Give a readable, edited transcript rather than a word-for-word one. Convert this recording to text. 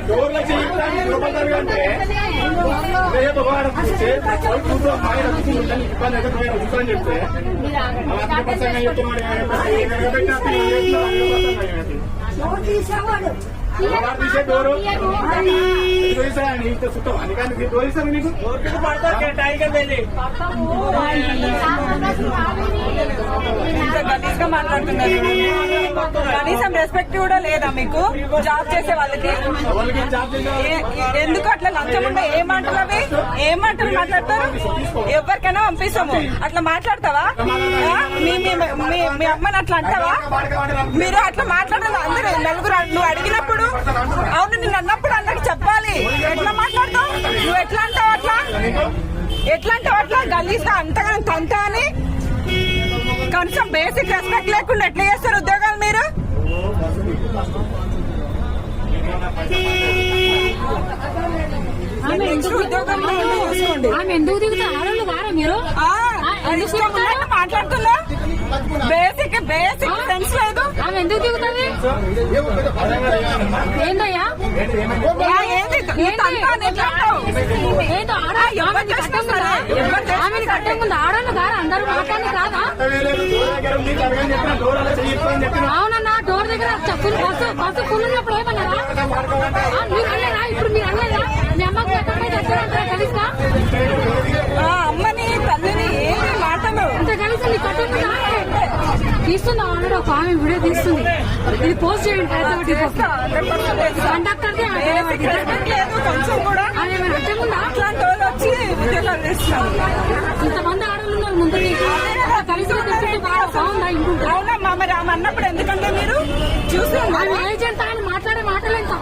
డోర్లో చేయడానికి అంటే రేపు ఇబ్బంది అయితే చెప్తే తీసే డోరు చుట్టం అందుకని డోర్ ఇస్తాను నీకు గలీజ్గా మాట్లాడుతున్నారు. కనీసం రెస్పెక్ట్ కూడా లేదా మీకు? జాబ్ చేసే వాళ్ళకి ఎందుకు అట్లా లంచం ఉండే? ఏ మాటలు అవి? ఏ మాటలు మాట్లాడతారు? ఎవరికైనా పంపిస్తాము. అట్లా మాట్లాడతావా? మీ అమ్మని అట్లా అంటావా? మీరు అట్లా మాట్లాడాలి. అందరూ నలుగురు నువ్వు అడిగినప్పుడు అవును నేను అన్నప్పుడు అన్నట్టు చెప్పాలి. ఎట్లా మాట్లాడతావు? నువ్వు ఎట్లా అంటావు? అట్లా గలీజ్గా అంతగా తంత అని కనీసం బేసిక్ రెస్పెక్ట్ లేకుండా ఎట్లా చేస్తారు ఉద్యోగాలు మీరు? ఆమె ఎందుకు దిగుతా? ఆడవాళ్ళు వారా మీరు? మాట్లాడుతున్నా బేసిక్ సెన్స్ లేదు. ఆమె ఎందుకు దిగుతుంది? ఏందయ్యా ఆమెను కట్టే ముందు ఆడవాళ్ళు కారా? అందరూ మాట్లాడి కాదా? అవునన్నా డోర్ దగ్గర బస్సు ఫుల్ ఉన్నప్పుడు ఏమన్నారా? మీరు అన్నారా? ఇప్పుడు మీరు అన్నారా? మీ అమ్మకు ఎక్కడికి వచ్చారంటారా? కలిసిగా అమ్మని తల్లిని ఏమి మాటలు ఇంత కలిసి నీ కట్టే తీస్తుందా? ఆల్రెడీ ఒక ఆమె వీడియో తీస్తుంది. ఇది పోస్ట్ చేయండి. కండక్టర్ కొంచెం కూడా అట్లాంటి వాళ్ళు వచ్చి ఉద్యోగాలు చేస్తారు. ఇంతమంది ఆడవాళ్ళు ముందు కలిసి బాగుందా? ఇంకుంటా అవునమ్మా. మరి ఆమె అన్నప్పుడు ఎందుకంటే మీరు చూసి ఏజెంట్ ఆయన మాట్లాడే మాటలేంత